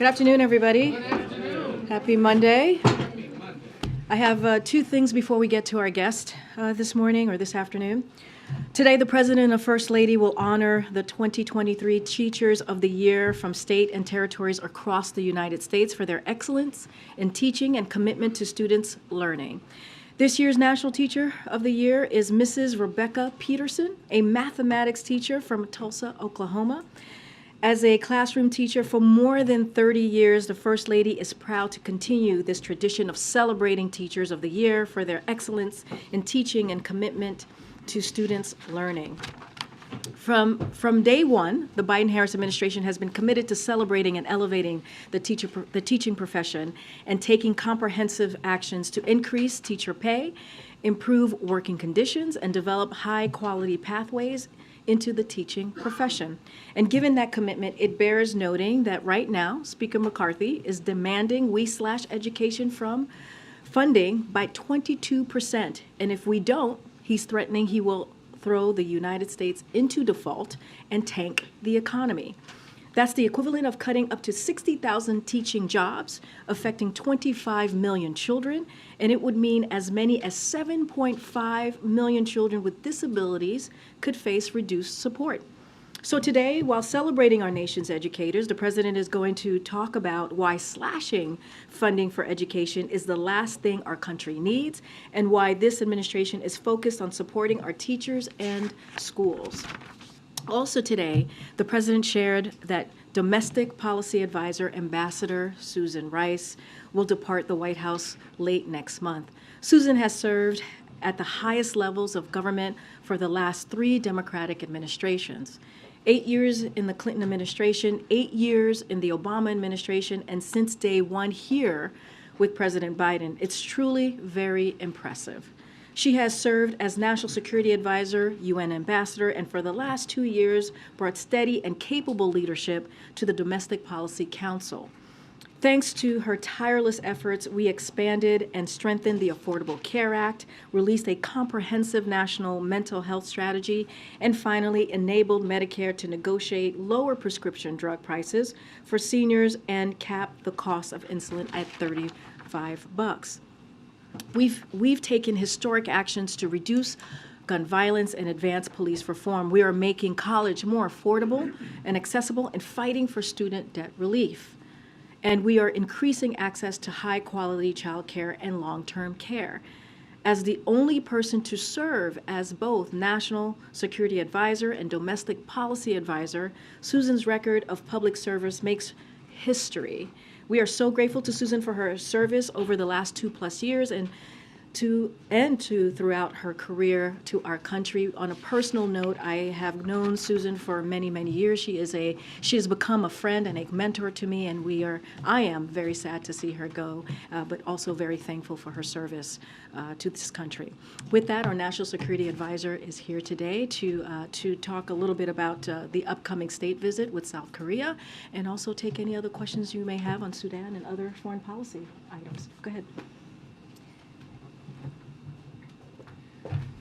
Good afternoon, everybody. Good afternoon. Happy Monday. I have two things before we get to our guest this morning or this afternoon. Today, the President and First Lady will honor the 2023 Teachers of the Year from state and territories across the United States for their excellence in teaching and commitment to students' learning. This year's National Teacher of the Year is Mrs. Rebecca Peterson, a mathematics teacher from Tulsa, Oklahoma. As a classroom teacher for more than 30 years, the First Lady is proud to continue this tradition of celebrating Teachers of the Year for their excellence in teaching and commitment to students' learning. From day one, the Biden-Harris administration has been committed to celebrating and elevating the teaching profession and taking comprehensive actions to increase teacher pay, improve working conditions, and develop high-quality pathways into the teaching profession. And given that commitment, it bears noting that right now, Speaker McCarthy is demanding we slash education from funding by 22%. And if we don't, he's threatening he will throw the United States into default and tank the economy. That's the equivalent of cutting up to 60,000 teaching jobs, affecting 25 million children, and it would mean as many as 7.5 million children with disabilities could face reduced support. So today, while celebrating our nation's educators, the President is going to talk about why slashing funding for education is the last thing our country needs, and why this administration is focused on supporting our teachers and schools. Also today, the President shared that Domestic Policy Advisor Ambassador Susan Rice will depart the White House late next month. Susan has served at the highest levels of government for the last 3 Democratic administrations. 8 years in the Clinton administration, 8 years in the Obama administration, and since day one here with President Biden. It's truly very impressive. She has served as National Security Advisor, UN Ambassador, and for the last 2 years brought steady and capable leadership to the Domestic Policy Council. Thanks to her tireless efforts, we expanded and strengthened the Affordable Care Act, released a comprehensive national mental health strategy, and finally enabled Medicare to negotiate lower prescription drug prices for seniors and cap the cost of insulin at $35. We've taken historic actions to reduce gun violence and advance police reform. We are making college more affordable and accessible and fighting for student debt relief. And we are increasing access to high-quality child care and long-term care. As the only person to serve as both National Security Advisor and Domestic Policy Advisor, Susan's record of public service makes history. We are so grateful to Susan for her service over the last 2+ years and to throughout her career to our country. On a personal note, I have known Susan for many, many years. She has become a friend and a mentor to me, and I am very sad to see her go, but also very thankful for her service to this country. With that, our National Security Advisor is here today to talk a little bit about the upcoming state visit with South Korea, and also take any other questions you may have on Sudan and other foreign policy items. Go ahead.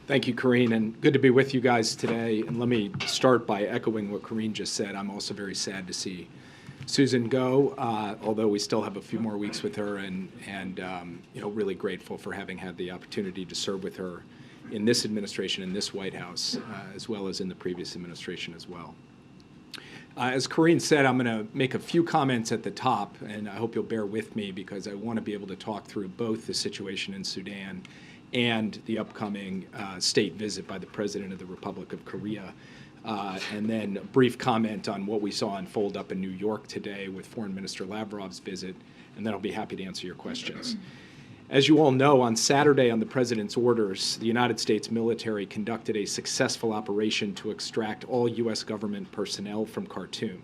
Thank you, Karine, and good to be with you guys today. And let me start by echoing what Karine just said. I'm also very sad to see Susan go, although we still have a few more weeks with her, and really grateful for having had the opportunity to serve with her in this administration, in this White House, as well as in the previous administration as well. As Karine said, I'm going to make a few comments at the top, and I hope you'll bear with me because I want to be able to talk through both the situation in Sudan and the upcoming state visit by the President of the Republic of Korea, and then a brief comment on what we saw unfold up in New York today with Foreign Minister Lavrov's visit, and then I'll be happy to answer your questions. As you all know, on Saturday, on the President's orders, the United States military conducted a successful operation to extract all U.S. government personnel from Khartoum.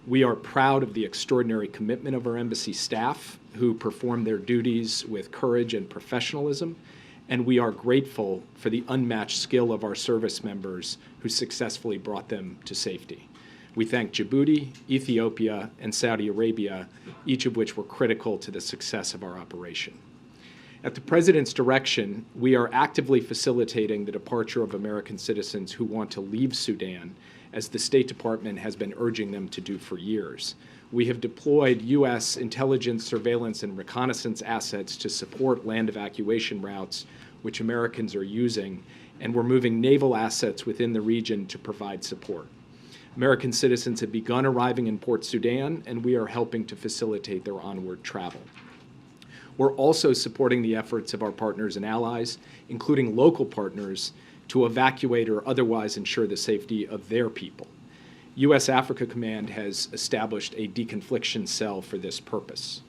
We are proud of the extraordinary commitment of our embassy staff, who performed their duties with courage and professionalism, and we are grateful for the unmatched skill of our service members who successfully brought them to safety. We thank Djibouti, Ethiopia, and Saudi Arabia, each of which were critical to the success of our operation. At the President's direction, we are actively facilitating the departure of American citizens who want to leave Sudan, as the State Department has been urging them to do for years. we have deployed U.S. intelligence, surveillance, and reconnaissance assets to support land evacuation routes, which Americans are using, and we're moving naval assets within the region to provide support. American citizens have begun arriving in Port Sudan, and we are helping to facilitate their onward travel. We're also supporting the efforts of our partners and allies, including local partners, to evacuate or otherwise ensure the safety of their people. U.S. Africa Command has established a deconfliction cell for this purpose.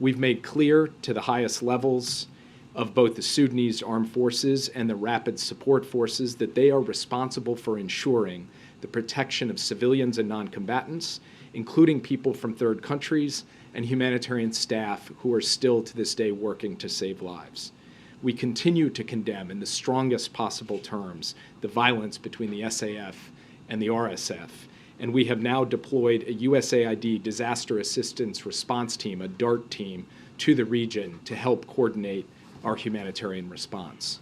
We've made clear to the highest levels of both the Sudanese armed forces and the rapid support forces that they are responsible for ensuring the protection of civilians and non-combatants, including people from third countries and humanitarian staff who are still to this day working to save lives. We continue to condemn in the strongest possible terms the violence between the SAF and the RSF, and we have now deployed a USAID Disaster Assistance Response Team, a DART team, to the region to help coordinate our humanitarian response.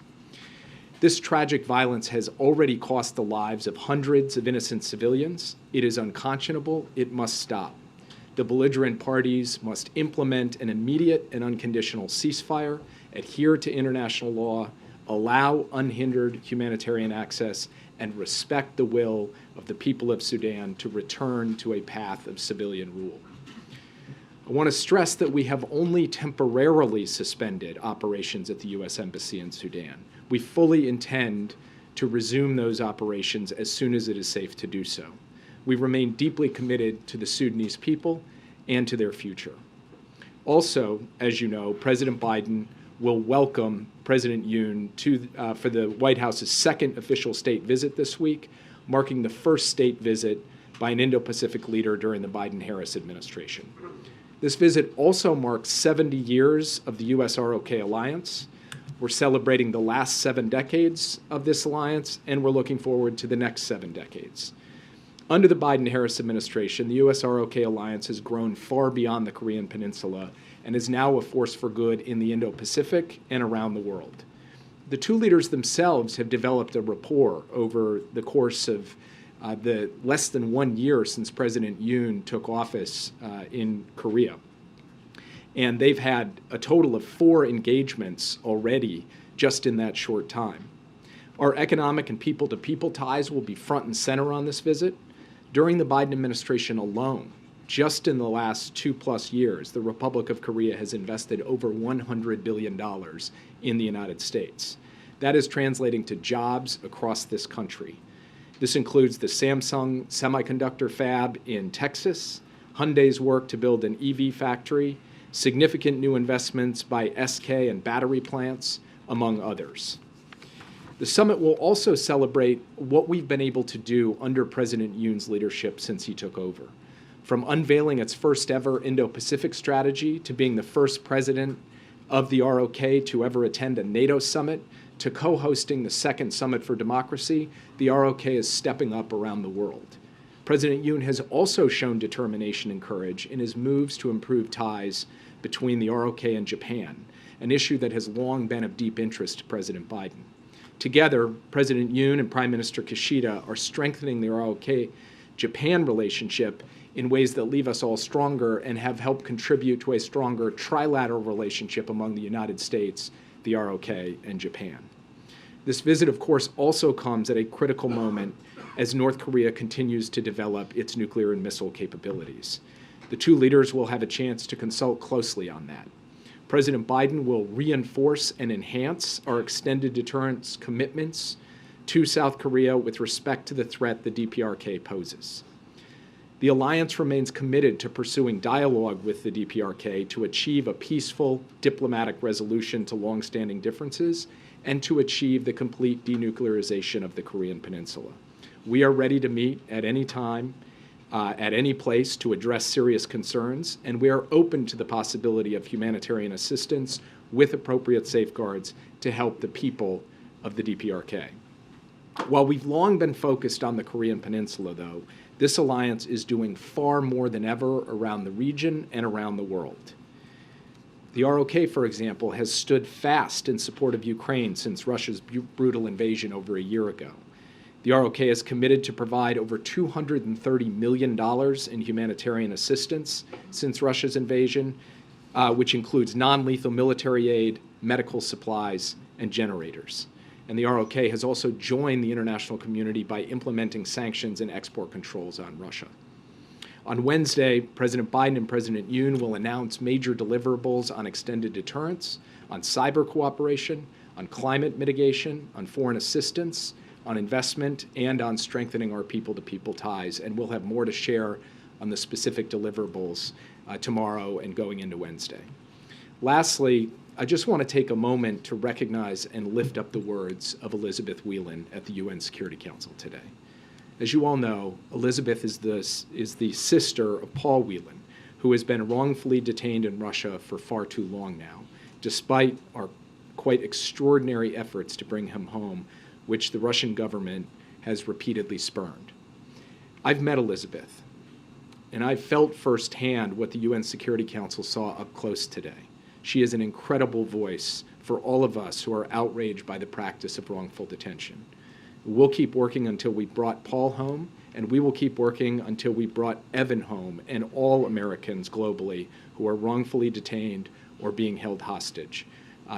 This tragic violence has already cost the lives of hundreds of innocent civilians. It is unconscionable. It must stop. The belligerent parties must implement an immediate and unconditional ceasefire, adhere to international law, allow unhindered humanitarian access, and respect the will of the people of Sudan to return to a path of civilian rule. I want to stress that we have only temporarily suspended operations at the U.S. Embassy in Sudan. We fully intend to resume those operations as soon as it is safe to do so. We remain deeply committed to the Sudanese people and to their future. Also, as you know, President Biden will welcome President Yoon for the White House's second official state visit this week, marking the first state visit by an Indo-Pacific leader during the Biden-Harris administration. This visit also marks 70 years of the U.S.-ROK alliance. We're celebrating the last 7 decades of this alliance, and we're looking forward to the next 7 decades. Under the Biden-Harris administration, the U.S.-ROK alliance has grown far beyond the Korean Peninsula and is now a force for good in the Indo-Pacific and around the world. The two leaders themselves have developed a rapport over the course of the less than 1 year since President Yoon took office in Korea. And they've had a total of 4 engagements already just in that short time. Our economic and people-to-people ties will be front and center on this visit. During the Biden administration alone, just in the last 2+ years, the Republic of Korea has invested over $100 billion in the United States. That is translating to jobs across this country. This includes the Samsung semiconductor fab in Texas, Hyundai's work to build an EV factory, significant new investments by SK and battery plants, among others. The summit will also celebrate what we've been able to do under President Yoon's leadership since he took over. From unveiling its first ever Indo-Pacific strategy to being the first president of the ROK to ever attend a NATO summit, to co-hosting the second Summit for Democracy, the ROK is stepping up around the world. President Yoon has also shown determination and courage in his moves to improve ties between the ROK and Japan, an issue that has long been of deep interest to President Biden. Together, President Yoon and Prime Minister Kishida are strengthening the ROK-Japan relationship in ways that leave us all stronger and have helped contribute to a stronger trilateral relationship among the United States, the ROK, and Japan. This visit, of course, also comes at a critical moment as North Korea continues to develop its nuclear and missile capabilities. The two leaders will have a chance to consult closely on that. President Biden will reinforce and enhance our extended deterrence commitments to South Korea with respect to the threat the DPRK poses. The alliance remains committed to pursuing dialogue with the DPRK to achieve a peaceful diplomatic resolution to longstanding differences and to achieve the complete denuclearization of the Korean Peninsula. We are ready to meet at any time, at any place to address serious concerns, and we are open to the possibility of humanitarian assistance with appropriate safeguards to help the people of the DPRK. While we've long been focused on the Korean Peninsula, though, this alliance is doing far more than ever around the region and around the world. The ROK, for example, has stood fast in support of Ukraine since Russia's brutal invasion over a year ago. The The ROK is committed to provide over $230 million in humanitarian assistance since Russia's invasion, which includes non-lethal military aid, medical supplies, and generators. And the ROK has also joined the international community by implementing sanctions and export controls on Russia. On Wednesday, President Biden and President Yoon will announce major deliverables on extended deterrence, on cyber cooperation, on climate mitigation, on foreign assistance, on investment, and on strengthening our people-to-people ties. And we'll have more to share on the specific deliverables tomorrow and going into Wednesday. Lastly, I just want to take a moment to recognize and lift up the words of Elizabeth Whelan at the UN Security Council today. As you all know, Elizabeth is the sister of Paul Whelan, who has been wrongfully detained in Russia for far too long now, despite our quite extraordinary efforts to bring him home, which the Russian government has repeatedly spurned. I've met Elizabeth, and I've felt firsthand what the UN Security Council saw up close today. She is an incredible voice for all of us who are outraged by the practice of wrongful detention. We'll keep working until we brought Paul home, and we will keep working until we brought Evan home and all Americans globally who are wrongfully detained or being held hostage.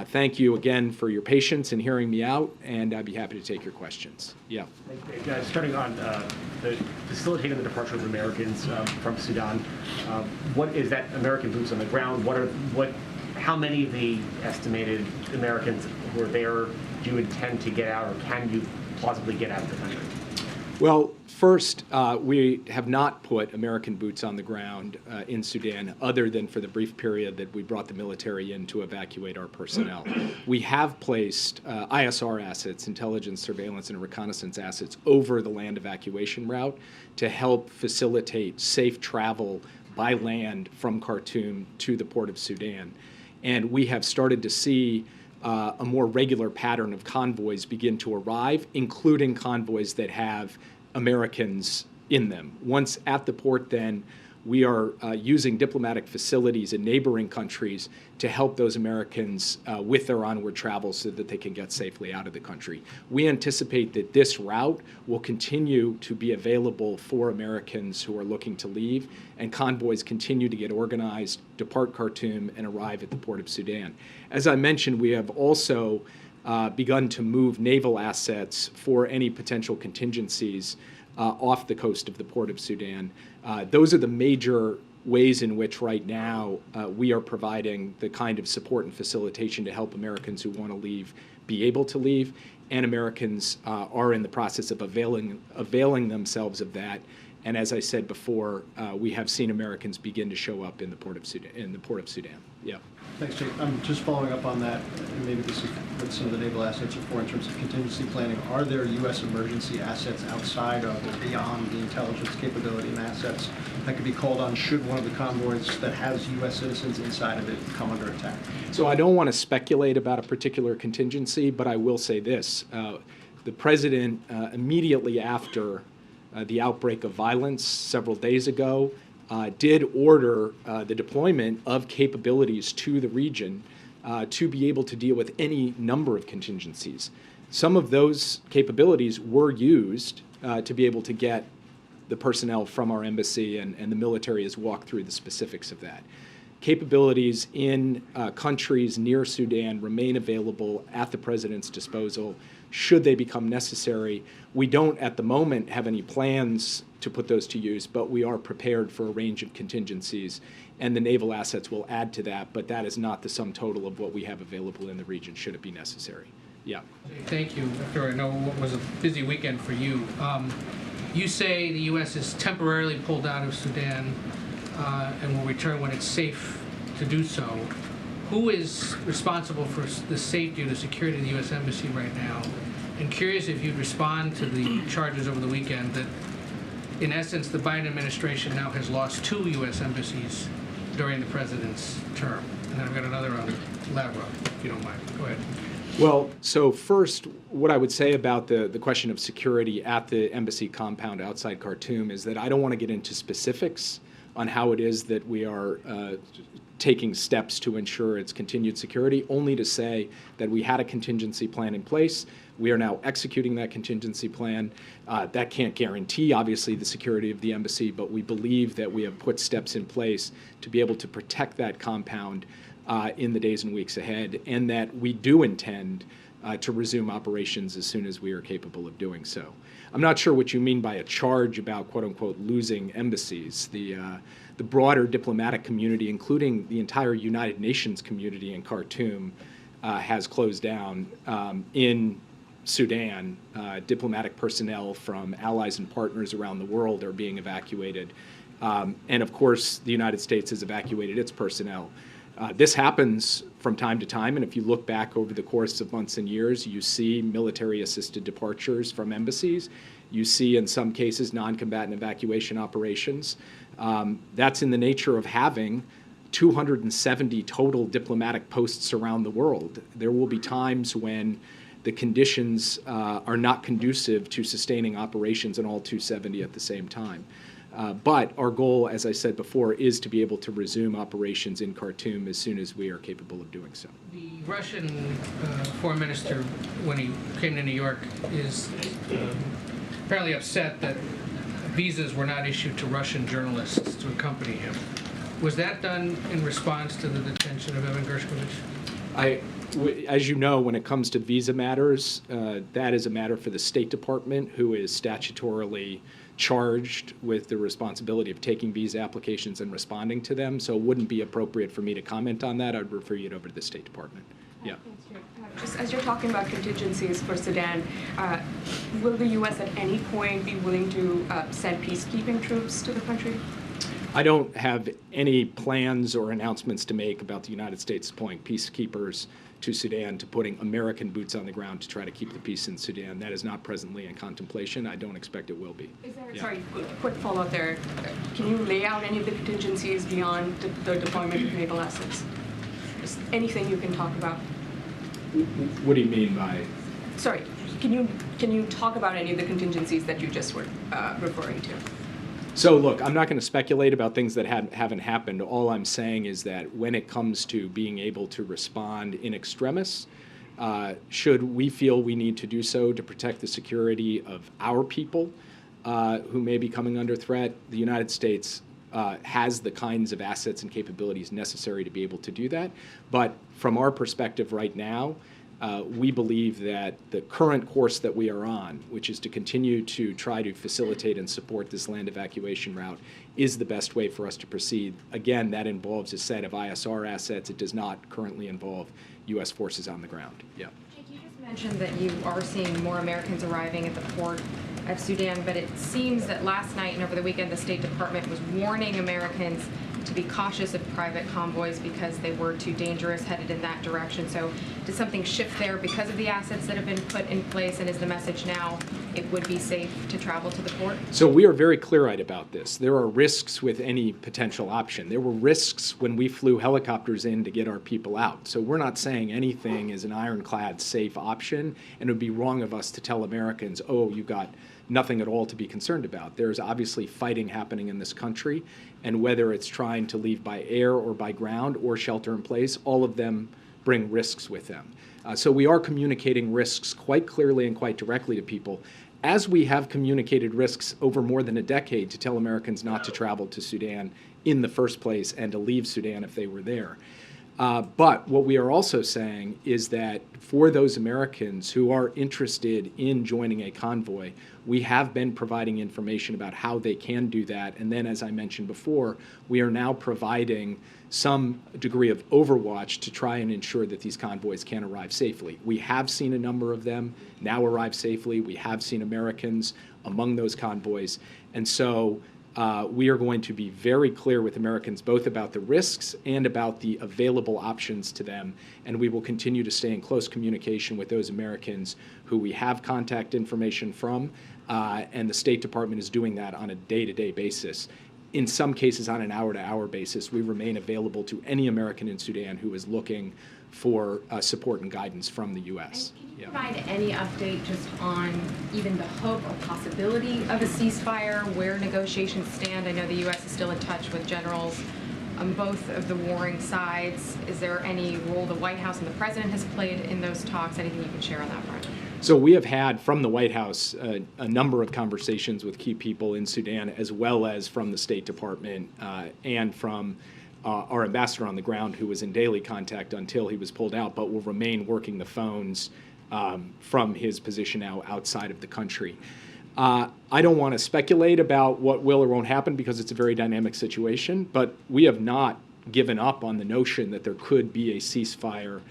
Thank you again for your patience in hearing me out, and I'd be happy to take your questions. Yeah. Thank you. Starting on facilitating the departure of Americans from Sudan, what is that American boots on the ground? How many of the estimated Americans who are there do you intend to get out, or can you plausibly get out of the country? Well, first, we have not put American boots on the ground in Sudan other than for the brief period that we brought the military in to evacuate our personnel. We have placed ISR assets, intelligence, surveillance, and reconnaissance assets over the land evacuation route to help facilitate safe travel by land from Khartoum to the port of Sudan. And we have started to see a more regular pattern of convoys begin to arrive, including convoys that have Americans in them. Once at the port, then, we are using diplomatic facilities in neighboring countries to help those Americans with their onward travel so that they can get safely out of the country. We anticipate that this route will continue to be available for Americans who are looking to leave, and convoys continue to get organized, depart Khartoum, and arrive at the port of Sudan. As I mentioned, we have also begun to move naval assets for any potential contingencies off the coast of the port of Sudan. Those are the major ways in which right now we are providing the kind of support and facilitation to help Americans who want to leave be able to leave, and Americans are in the process of availing themselves of that. And as I said before, we have seen Americans begin to show up in the port of Sudan. Yeah. Thanks, Jake. I'm just following up on that, and maybe this is what some of the naval assets are for in terms of contingency planning. Are there U.S. emergency assets outside of or beyond the intelligence capability and assets that could be called on should one of the convoys that has U.S. citizens inside of it come under attack? So I don't want to speculate about a particular contingency, but I will say this. The president, immediately after the outbreak of violence several days ago, did order the deployment of capabilities to the region to be able to deal with any number of contingencies. Some of those capabilities were used to be able to get the personnel from our embassy, and the military has walked through the specifics of that. Capabilities in countries near Sudan remain available at the president's disposal should they become necessary. We don't at the moment have any plans to put those to use, but we are prepared for a range of contingencies, and the naval assets will add to that, but that is not the sum total of what we have available in the region should it be necessary. Yeah. Thank you, Victor. I know what was a busy weekend for you. You say the U.S. is temporarily pulled out of Sudan and will return when it's safe to do so. Who is responsible for the safety or the security of the U.S. Embassy right now? And curious if you'd respond to the charges over the weekend that, in essence, the Biden administration now has lost 2 U.S. embassies during the president's term. And then I've got another on Lavrov, if you don't mind. Go ahead. Well, so first, what I would say about the question of security at the embassy compound outside Khartoum is that I don't want to get into specifics on how it is that we are taking steps to ensure its continued security, only to say that we had a contingency plan in place. We are now executing that contingency plan. That can't guarantee, obviously, the security of the embassy, but we believe that we have put steps in place to be able to protect that compound in the days and weeks ahead, and that we do intend to resume operations as soon as we are capable of doing so. I'm not sure what you mean by a charge about, quote unquote, losing embassies. The broader diplomatic community, including the entire United Nations community in Khartoum, has closed down. In Sudan, diplomatic personnel from allies and partners around the world are being evacuated. And of course, the United States has evacuated its personnel. This happens from time to time, and if you look back over the course of months and years, you see military-assisted departures from embassies. You see, in some cases, non-combatant evacuation operations. That's in the nature of having 270 total diplomatic posts around the world. There will be times when the conditions are not conducive to sustaining operations in all 270 at the same time. But our goal, as I said before, is to be able to resume operations in Khartoum as soon as we are capable of doing so. The Russian foreign minister, when he came to New York, is apparently upset that visas were not issued to Russian journalists to accompany him. Was that done in response to the detention of Evan Gershkovich? As you know, when it comes to visa matters, that is a matter for the State Department, who is statutorily charged with the responsibility of taking visa applications and responding to them. So it wouldn't be appropriate for me to comment on that. I'd refer you over to the State Department. Yeah. Just as you're talking about contingencies for Sudan, will the U.S. at any point be willing to send peacekeeping troops to the country? I don't have any plans or announcements to make about the United States deploying peacekeepers to Sudan, to putting American boots on the ground to try to keep the peace in Sudan. That is not presently in contemplation. I don't expect it will be. Sorry, quick follow-up there. Can you lay out any of the contingencies beyond the deployment of naval assets? Just anything you can talk about. What do you mean by? Sorry, can you talk about any of the contingencies that you just were referring to? So look, I'm not going to speculate about things that haven't happened. All I'm saying is that when it comes to being able to respond in extremis, should we feel we need to do so to protect the security of our people who may be coming under threat, the United States has the kinds of assets and capabilities necessary to be able to do that. But from our perspective right now, we believe that the current course that we are on, which is to continue to try to facilitate and support this land evacuation route, is the best way for us to proceed. Again, that involves a set of ISR assets. It does not currently involve U.S. forces on the ground. Yeah. Jake, you just mentioned that you are seeing more Americans arriving at the port of Sudan, but it seems that last night and over the weekend, the State Department was warning Americans to be cautious of private convoys because they were too dangerous headed in that direction. So did something shift there because of the assets that have been put in place, and is the message now it would be safe to travel to the port? So we are very clear-eyed about this. There are risks with any potential option. There were risks when we flew helicopters in to get our people out. So we're not saying anything is an ironclad safe option, and it would be wrong of us to tell Americans, oh, you got nothing at all to be concerned about. There's obviously fighting happening in this country, and whether it's trying to leave by air or by ground or shelter in place, all of them bring risks with them. So we are communicating risks quite clearly and quite directly to people, as we have communicated risks over more than a decade to tell Americans not to travel to Sudan in the first place and to leave Sudan if they were there. But what we are also saying is that for those Americans who are interested in joining a convoy, we have been providing information about how they can do that. And then, as I mentioned before, we are now providing some degree of overwatch to try and ensure that these convoys can arrive safely. We have seen a number of them now arrive safely. We have seen Americans among those convoys. And so we are going to be very clear with Americans both about the risks and about the available options to them, and we will continue to stay in close communication with those Americans who we have contact information from, and the State Department is doing that on a day-to-day basis. in some cases on an hour-to-hour basis, we remain available to any American in Sudan who is looking for support and guidance from the U.S. Can you provide any update just on even the hope or possibility of a ceasefire, where negotiations stand? I know the U.S. is still in touch with generals on both of the warring sides. Is there any role the White House and the President has played in those talks? Anything you can share on that front? So we have had from the White House a number of conversations with key people in Sudan, as well as from the State Department and from our ambassador on the ground, who was in daily contact until he was pulled out, but will remain working the phones from his position now outside of the country. I don't want to speculate about what will or won't happen because it's a very dynamic situation, but we have not given up on the notion that there could be a ceasefire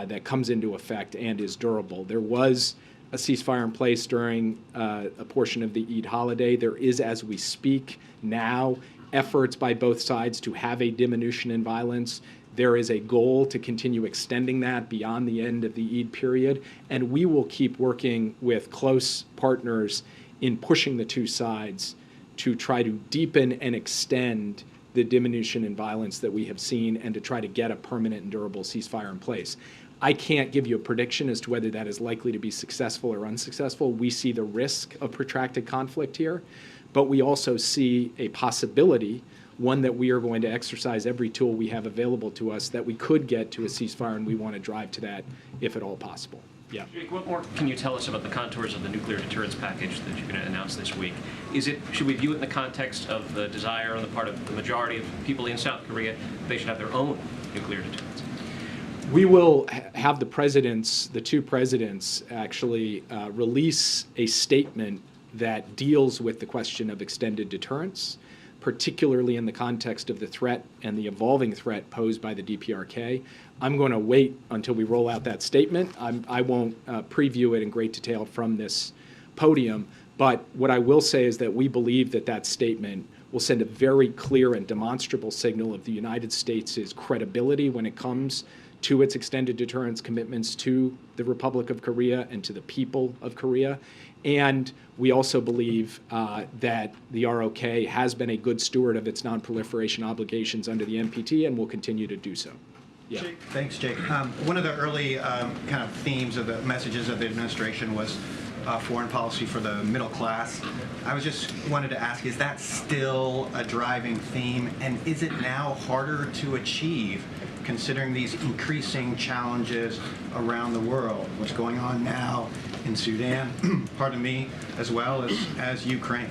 that comes into effect and is durable. There was a ceasefire in place during a portion of the Eid holiday. There is, as we speak now, efforts by both sides to have a diminution in violence. There is a goal to continue extending that beyond the end of the Eid period, and we will keep working with close partners in pushing the two sides to try to deepen and extend the diminution in violence that we have seen and to try to get a permanent and durable ceasefire in place. I can't give you a prediction as to whether that is likely to be successful or unsuccessful. We see the risk of protracted conflict here, but we also see a possibility, one that we are going to exercise every tool we have available to us, that we could get to a ceasefire, and we want to drive to that if at all possible. Yeah. Jake, what more can you tell us about the contours of the nuclear deterrence package that you're going to announce this week? Should we view it in the context of the desire on the part of the majority of people in South Korea that they should have their own nuclear deterrence? We will have the two presidents actually release a statement that deals with the question of extended deterrence, particularly in the context of the threat and the evolving threat posed by the DPRK. I'm going to wait until we roll out that statement. I won't preview it in great detail from this podium, but what I will say is that we believe that that statement will send a very clear and demonstrable signal of the United States' credibility when it comes to its extended deterrence commitments to the Republic of Korea and to the people of Korea. And we also believe that the ROK has been a good steward of its non-proliferation obligations under the NPT and will continue to do so. Yeah. Thanks, Jake. One of the early kind of themes of the messages of the administration was foreign policy for the middle class. I was just wanted to ask, is that still a driving theme? And is it now harder to achieve considering these increasing challenges around the world? What's going on now in Sudan, pardon me, as well as Ukraine?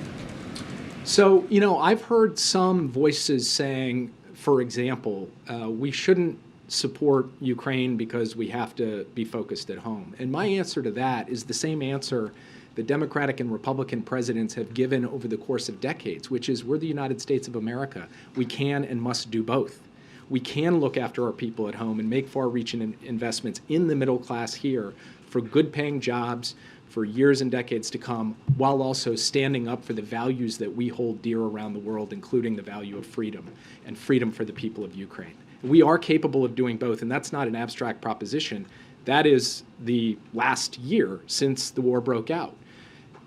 So, I've heard some voices saying, for example, we shouldn't support Ukraine because we have to be focused at home. And my answer to that is the same answer the Democratic and Republican presidents have given over the course of decades, which is we're the United States of America. We can and must do both. We can look after our people at home and make far-reaching investments in the middle class here for good-paying jobs for years and decades to come, while also standing up for the values that we hold dear around the world, including the value of freedom and freedom for the people of Ukraine. We are capable of doing both, and that's not an abstract proposition. That is the last year since the war broke out.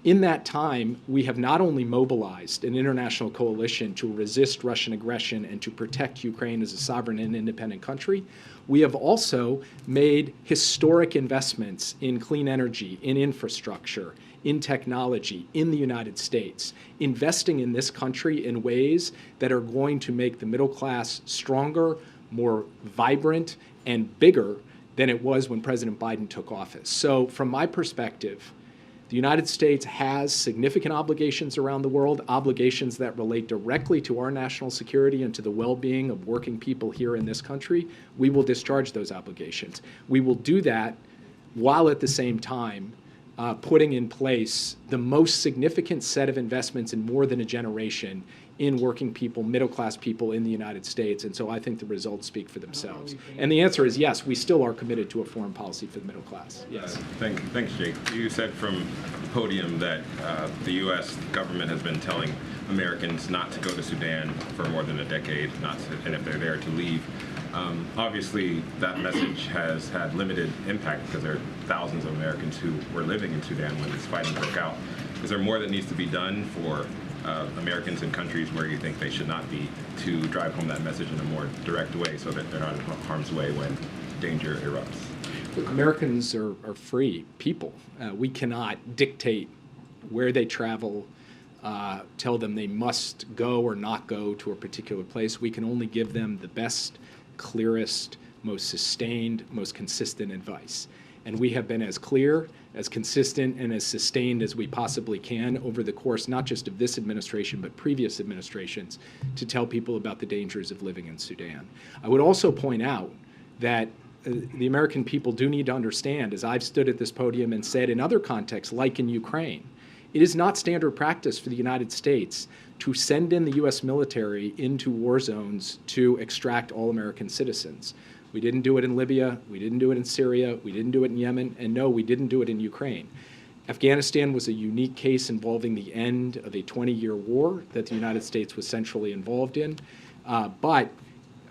In that time, we have not only mobilized an international coalition to resist Russian aggression and to protect Ukraine as a sovereign and independent country, we have also made historic investments in clean energy, in infrastructure, in technology, in the United States, investing in this country in ways that are going to make the middle class stronger, more vibrant, and bigger than it was when President Biden took office. So from my perspective, the United States has significant obligations around the world, obligations that relate directly to our national security and to the well-being of working people here in this country. We will discharge those obligations. We will do that while at the same time putting in place the most significant set of investments in more than a generation in working people, middle-class people in the United States. And so I think the results speak for themselves. And the answer is yes, we still are committed to a foreign policy for the middle class. Yes. Thanks, Jake. You said from the podium that the U.S. government has been telling Americans not to go to Sudan for more than a decade, and if they're there, to leave. Obviously, that message has had limited impact because there are thousands of Americans who were living in Sudan when this fighting broke out. Is there more that needs to be done for Americans in countries where you think they should not be to drive home that message in a more direct way so that they're not in harm's way when danger erupts? Look, Americans are free people. We cannot dictate where they travel, tell them they must go or not go to a particular place. We can only give them the best, clearest, most sustained, most consistent advice. And we have been as clear, as consistent, and as sustained as we possibly can over the course not just of this administration, but previous administrations, to tell people about the dangers of living in Sudan. I would also point out that the American people do need to understand, as I've stood at this podium and said in other contexts, like in Ukraine, it is not standard practice for the United States to send in the U.S. military into war zones to extract all American citizens. We didn't do it in Libya, we didn't do it in Syria, we didn't do it in Yemen, and no, we didn't do it in Ukraine. Afghanistan was a unique case involving the end of a 20-year war that the United States was centrally involved in. But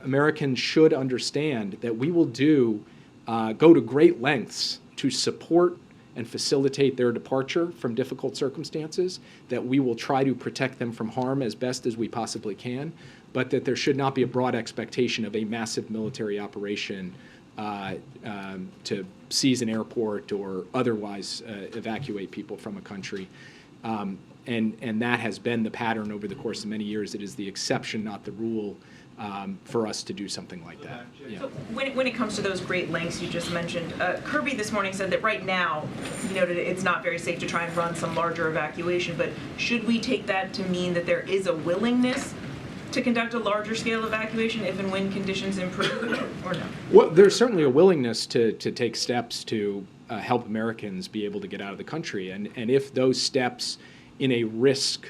Americans should understand that we will go to great lengths to support and facilitate their departure from difficult circumstances, that we will try to protect them from harm as best as we possibly can, but that there should not be a broad expectation of a massive military operation to seize an airport or otherwise evacuate people from a country. And that has been the pattern over the course of many years. It is the exception, not the rule, for us to do something like that. Yeah. So when it comes to those great lengths you just mentioned, Kirby this morning said that right now, you know, it's not very safe to try and run some larger evacuation, but should we take that to mean that there is a willingness to conduct a larger scale evacuation if and when conditions improve, or no? Well, there's certainly a willingness to take steps to help Americans be able to get out of the country. And if those steps in a risk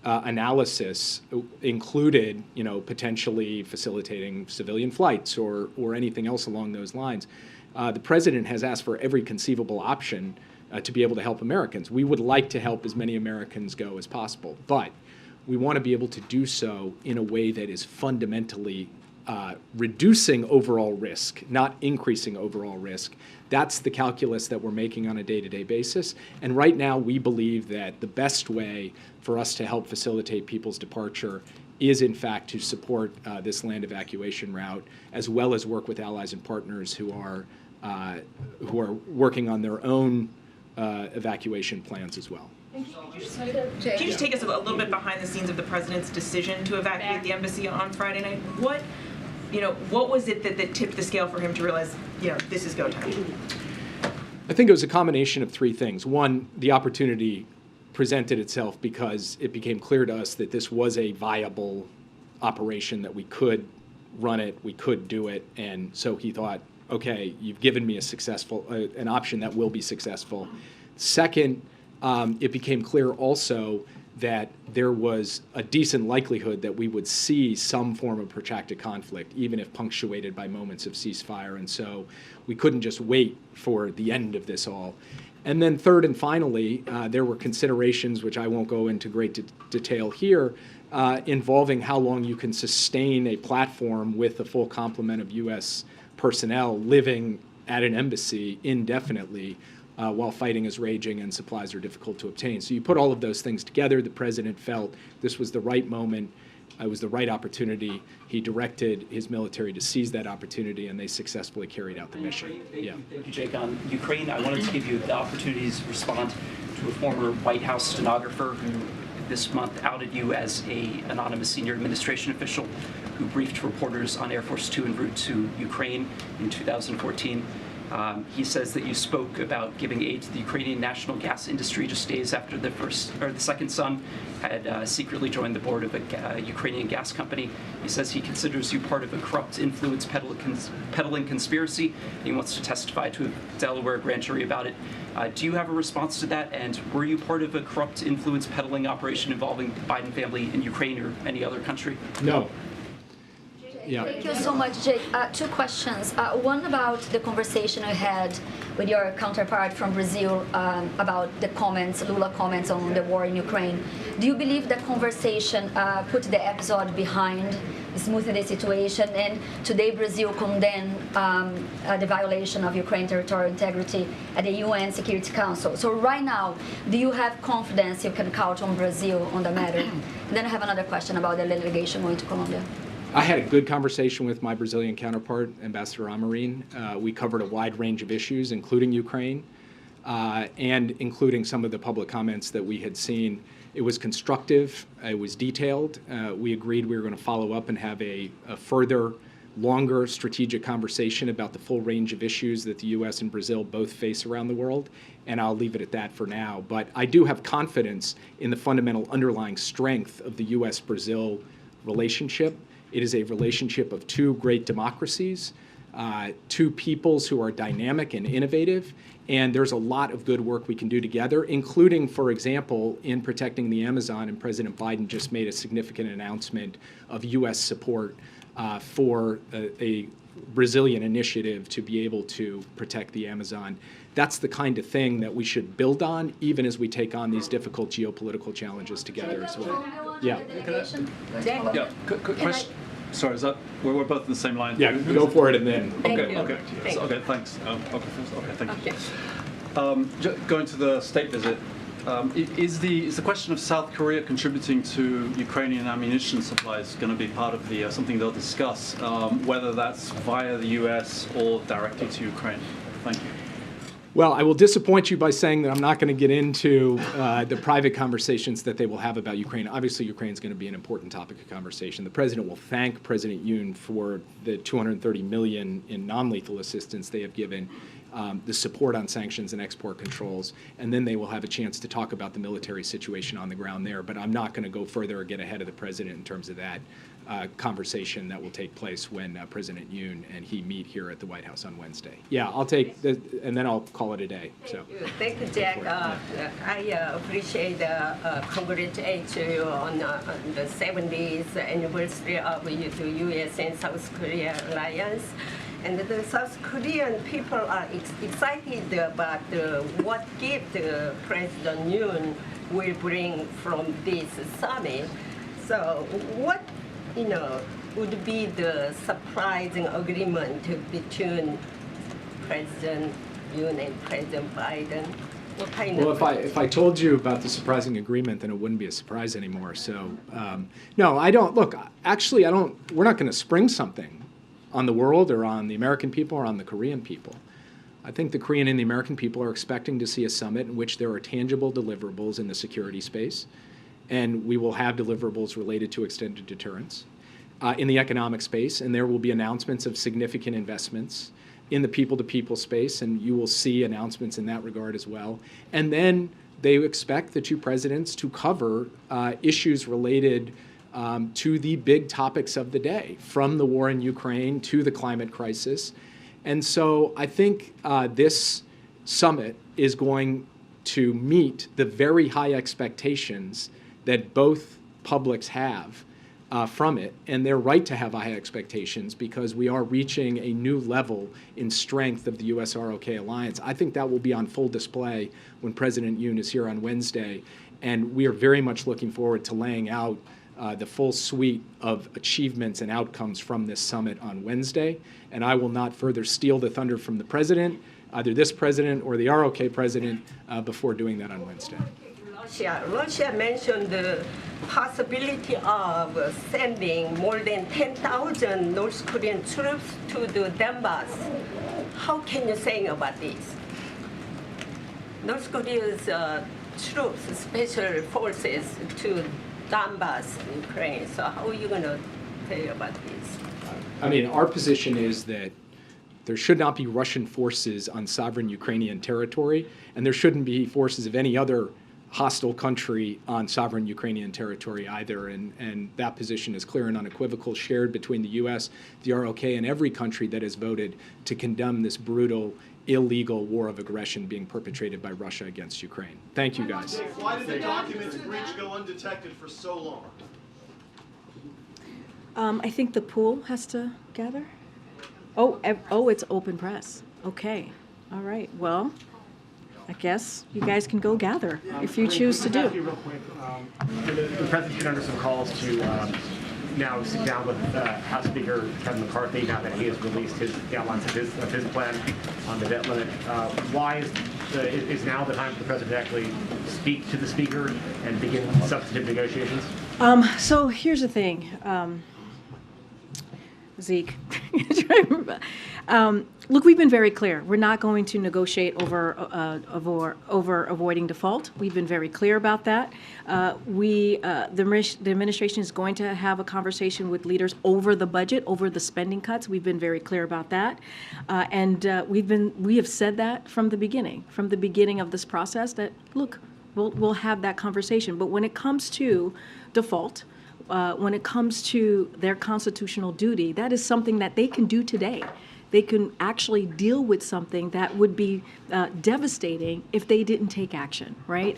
analysis included, you know, potentially facilitating civilian flights or anything else along those lines, the president has asked for every conceivable option to be able to help Americans. We would like to help as many Americans go as possible, but we want to be able to do so in a way that is fundamentally reducing overall risk, not increasing overall risk. That's the calculus that we're making on a day-to-day basis. And right now, we believe that the best way for us to help facilitate people's departure is, in fact, to support this land evacuation route, as well as work with allies and partners who are working on their own evacuation plans as well. Can you just take us a little bit behind the scenes of the president's decision to evacuate the embassy on Friday night? What was it that tipped the scale for him to realize, you know, this is go time? I think it was a combination of three things. One, the opportunity presented itself because it became clear to us that this was a viable operation, that we could run it, we could do it, and so he thought, okay, you've given me an option that will be successful. Second, it became clear also that there was a decent likelihood that we would see some form of protracted conflict, even if punctuated by moments of ceasefire. And so we couldn't just wait for the end of this all. And then third and finally, there were considerations, which I won't go into great detail here, involving how long you can sustain a platform with a full complement of U.S. personnel living at an embassy indefinitely, while fighting is raging and supplies are difficult to obtain. So you put all of those things together, the president felt this was the right moment, it was the right opportunity. He directed his military to seize that opportunity, and they successfully carried out the mission. Thank you, Jake. On Ukraine, I wanted to give you the opportunity to respond to a former White House stenographer who this month outed you as an anonymous senior administration official who briefed reporters on Air Force Two en route to Ukraine in 2014. He says that you spoke about giving aid to the Ukrainian national gas industry just days after the second son had secretly joined the board of a Ukrainian gas company. He says he considers you part of a corrupt influence peddling conspiracy. He wants to testify to a Delaware grand jury about it. Do you have a response to that? And were you part of a corrupt influence peddling operation involving the Biden family in Ukraine or any other country? No. Yeah. Thank you so much, Jake. Two questions. One about the conversation I had with your counterpart from Brazil about the Lula comments on the war in Ukraine. Do you believe that conversation put the episode behind smoothing the situation. And today Brazil condemned the violation of Ukraine territorial integrity at the UN Security Council. So right now, do you have confidence you can count on Brazil on the matter? Then I have another question about the delegation going to Colombia. I had a good conversation with my Brazilian counterpart, Ambassador Amorim. We covered a wide range of issues, including Ukraine, and including some of the public comments that we had seen. It was constructive. It was detailed. We agreed we were going to follow up and have a further, longer strategic conversation about the full range of issues that the U.S. and Brazil both face around the world, and I'll leave it at that for now. But I do have confidence in the fundamental underlying strength of the U.S.-Brazil relationship. It is a relationship of two great democracies, two peoples who are dynamic and innovative, and there's a lot of good work we can do together, including, for example, in protecting the Amazon, and President Biden just made a significant announcement of U.S. support for a Brazilian initiative to be able to protect the Amazon. That's the kind of thing that we should build on, even as we take on these difficult geopolitical challenges together as well. Yeah. Yeah, quick question. Sorry, is that we're both in the same line? Yeah, go for it and then. Okay, thanks. Okay, thank you. Going to the state visit, is the question of South Korea contributing to Ukrainian ammunition supplies going to be part of the something they'll discuss, whether that's via the U.S. or directly to Ukraine? Thank you. Well, I will disappoint you by saying that I'm not going to get into the private conversations that they will have about Ukraine. Obviously, Ukraine is going to be an important topic of conversation. The president will thank President Yoon for the $230 million in non-lethal assistance they have given, the support on sanctions and export controls, and then they will have a chance to talk about the military situation on the ground there. But I'm not going to go further or get ahead of the president in terms of that conversation that will take place when President Yoon and he meet here at the White House on Wednesday. Yeah, I'll take, and then I'll call it a day. So. Thank you, Jack. I appreciate congratulate you on the 70th anniversary of the U.S. and South Korea alliance. And the South Korean people are excited about what gift President Yoon will bring from this summit. So what would be the surprising agreement between President Yoon and President Biden? What kind well, of if I told you about the surprising agreement, then it wouldn't be a surprise anymore. So, no, I don't. Look, actually, I don't. We're not going to spring something on the world or on the American people or on the Korean people. I think the Korean and the American people are expecting to see a summit in which there are tangible deliverables in the security space, and we will have deliverables related to extended deterrence in the economic space, and there will be announcements of significant investments in the people-to-people space, and you will see announcements in that regard as well. And then they expect the two presidents to cover issues related to the big topics of the day, from the war in Ukraine to the climate crisis. And so I think this summit is going to meet the very high expectations that both publics have from it, and they're right to have high expectations because we are reaching a new level in strength of the U.S.-ROK alliance. I think that will be on full display when President Yoon is here on Wednesday, and we are very much looking forward to laying out the full suite of achievements and outcomes from this summit on Wednesday. And I will not further steal the thunder from the president, either this president or the ROK president, before doing that on Wednesday. Russia mentioned the possibility of sending more than 10,000 North Korean troops to the Donbass. How can you say about this? North Korea's troops, special forces to Donbass, Ukraine. So how are you going to say about this? I mean, our position is that there should not be Russian forces on sovereign Ukrainian territory, and there shouldn't be forces of any other hostile country on sovereign Ukrainian territory either, and that position is clear and unequivocal, shared between the U.S., the ROK, and every country that has voted to condemn this brutal, illegal war of aggression being perpetrated by Russia against Ukraine. Thank you, guys. Why did the documents breach go undetected for so long? I think the pool has to gather. Oh, it's open press. Okay. All right. Well, I guess you guys can go gather if you choose to do. Real quick, the president's been under some calls to now sit down with House Speaker Kevin McCarthy now that he has released the outlines of his plan on the debt limit. Why is now the time for the president to actually speak to the Speaker and begin substantive negotiations? So here's the thing, Zeke. Look, we've been very clear. We're not going to negotiate over avoiding default. We've been very clear about that. The administration is going to have a conversation with leaders over the budget, over the spending cuts. We've been very clear about that, and we have said that from the beginning of this process. That look, we'll have that conversation. But when it comes to default, when it comes to their constitutional duty, that is something that they can do today. They can actually deal with something that would be devastating if they didn't take action, right?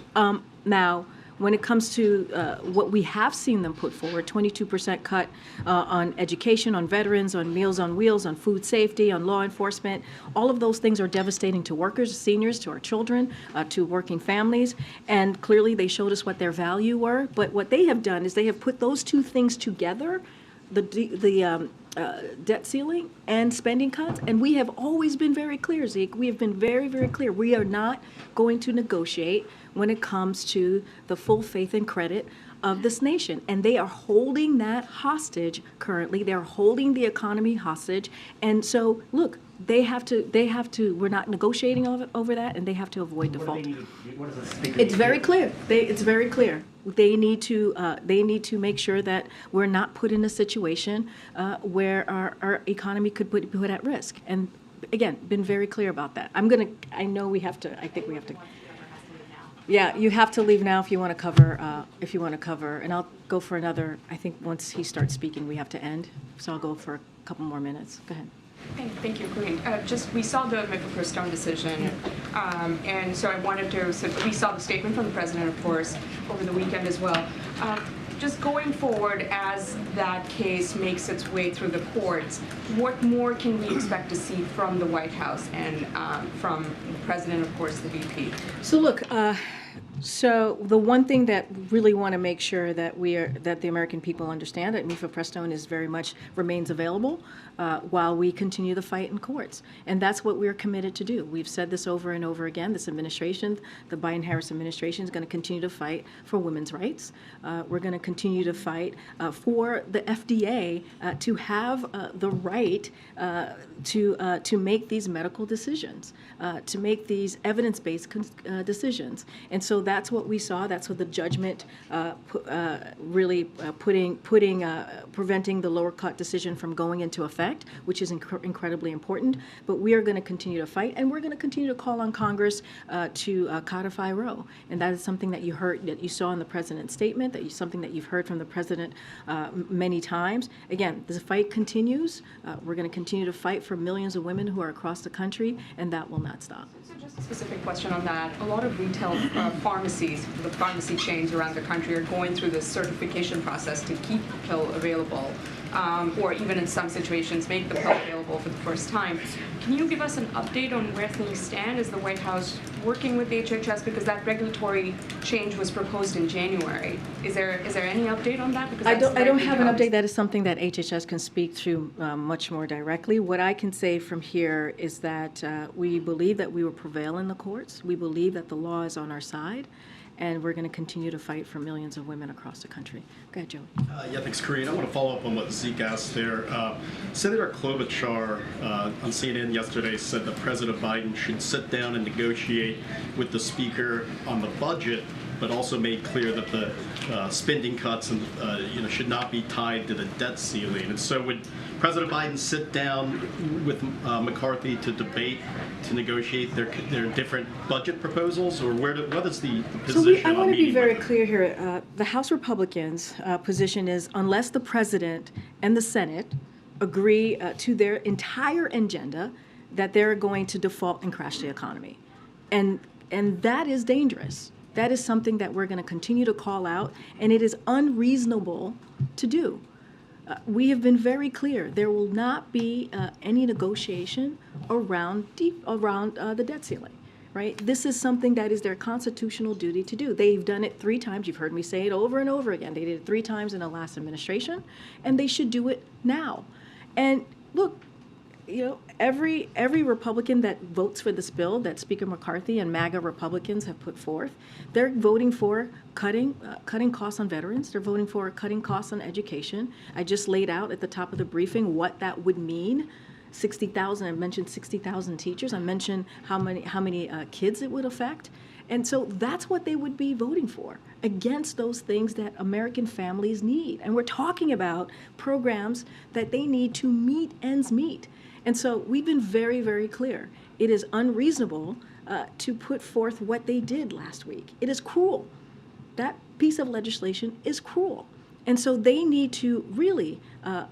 Now, when it comes to what we have seen them put forward, 22% cut on education, on veterans, on Meals on Wheels, on food safety, on law enforcement, all of those things are devastating to workers, seniors, to our children, to working families, and clearly they showed us what their value were. But what they have done is they have put those two things together, the debt ceiling and spending cuts, and we have always been very clear, Zeke. We have been very, very clear. We are not going to negotiate when it comes to the full faith and credit of this nation, and they are holding that hostage currently. They're holding the economy hostage, and so look, they have to. We're not negotiating over that, and they have to avoid default. It's very clear. It's very clear. They need to make sure that we're not put in a situation where our economy could be put at risk. And again, been very clear about that. I know we have to. I think we have to. Yeah, you have to leave now if you want to cover. And I'll go for another. I think once he starts speaking, we have to end. So I'll go for a couple more minutes. Go ahead. Thank you, Karine. We saw the Michael decision, and so I wanted to. So we saw the statement from the president, of course, over the weekend as well. Just going forward, as that case makes its way through the courts, what more can we expect to see from the White House and from the president, of course, the VP? So look. So the one thing that really want to make sure that the American people understand that MIFA Prestone is very much remains available while we continue the fight in courts, and that's what we're committed to do. We've said this over and over again. This administration, the Biden-Harris administration, is going to continue to fight for women's rights. We're going to continue to fight for the FDA to have the right to make these medical decisions, to make these evidence-based decisions, and so that's what we saw. That's what the judgment really preventing the lower court decision from going into effect, which is incredibly important. But we are going to continue to fight, and we're going to continue to call on Congress to codify Roe. And that is something that you saw in the president's statement, something that you've heard from the president many times. Again, the fight continues. We're going to continue to fight for millions of women who are across the country, and that will not stop. So just a specific question on that. A lot of retail pharmacies, the pharmacy chains around the country are going through this certification process to keep the pill available, or even in some situations make the pill available for the first time. Can you give us an update on where things stand? Is the White House working with HHS, because that regulatory change was proposed in January? Is there any update on that? Because I don't have an update. That is something that HHS can speak to much more directly. What I can say from here is that we believe that we will prevail in the courts. We believe that the law is on our side, and we're going to continue to fight for millions of women across the country. Go ahead, Joey. Yeah, thanks, Karine. I want to follow up on what Zeke asked there. Senator Klobuchar on CNN yesterday said that President Biden should sit down and negotiate with the Speaker on the budget, but also made clear that the spending cuts and should not be tied to the debt ceiling. And so would President Biden sit down with McCarthy to debate, to negotiate their different budget proposals, or what is the position? So I want to be very clear here. The House Republicans' position is unless the president and the Senate agree to their entire agenda, that they're going to default and crash the economy, and that is dangerous. That is something that we're going to continue to call out, and it is unreasonable to do. We have been very clear. There will not be any negotiation around the debt ceiling. right? This is something that is their constitutional duty to do. They've done it 3 times. You've heard me say it over and over again. They did it 3 times in the last administration, and they should do it now. And look, you know, every Republican that votes for this bill that Speaker McCarthy and MAGA Republicans have put forth, they're voting for cutting costs on veterans. They're voting for cutting costs on education. I just laid out at the top of the briefing what that would mean. 60,000. I mentioned 60,000 teachers. I mentioned how many kids it would affect. And so that's what they would be voting for, against those things that American families need. And we're talking about programs that they need to meet ends meet. And so we've been very, very clear. It is unreasonable to put forth what they did last week. It is cruel. That piece of legislation is cruel. And so they need to really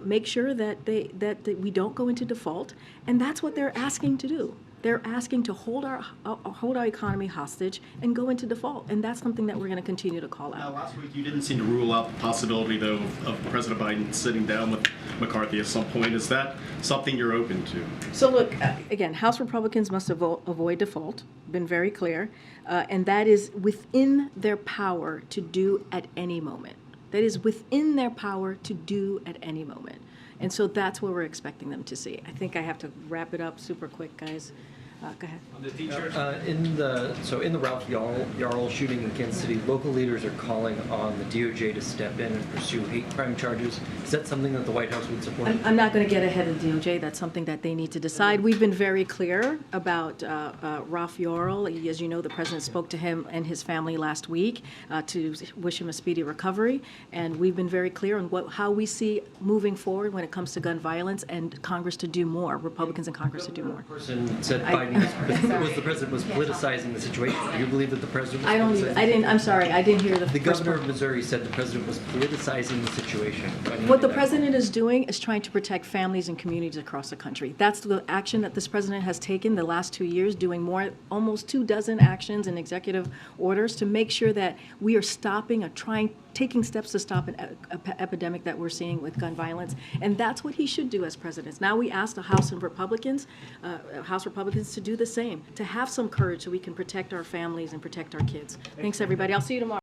make sure that that we don't go into default, and that's what they're asking to do. They're asking to hold our economy hostage and go into default, and that's something that we're going to continue to call out. Now, last week you didn't seem to rule out the possibility, though, of President Biden sitting down with McCarthy at some point. Is that something you're open to? So look, again, House Republicans must avoid default, been very clear, and that is within their power to do at any moment. That is within their power to do at any moment. And so that's what we're expecting them to see. I think I have to wrap it up super quick, guys. Go ahead. On the teachers, in the Ralph Yarl shooting in Kansas City, local leaders are calling on the DOJ to step in and pursue hate crime charges. Is that something that the White House would support? I'm not going to get ahead of the DOJ. That's something that they need to decide. We've been very clear about Ralph Yarl. As you know, the president spoke to him and his family last week to wish him a speedy recovery. And we've been very clear on how we see moving forward when it comes to gun violence, and Congress to do more, Republicans in Congress to do more. Person said the president was politicizing the situation. Do you believe that the president was politicizing? I'm sorry, I didn't hear the The first governor part. of Missouri said the president was politicizing the situation. What the president is doing is trying to protect families and communities across the country. That's the action that this president has taken the last 2 years, doing almost 24 actions and executive orders to make sure that we are stopping taking steps to stop an epidemic that we're seeing with gun violence. And that's what he should do as president. Now we ask the House Republicans to do the same, to have some courage so we can protect our families and protect our kids. Thanks, everybody. I'll see you tomorrow.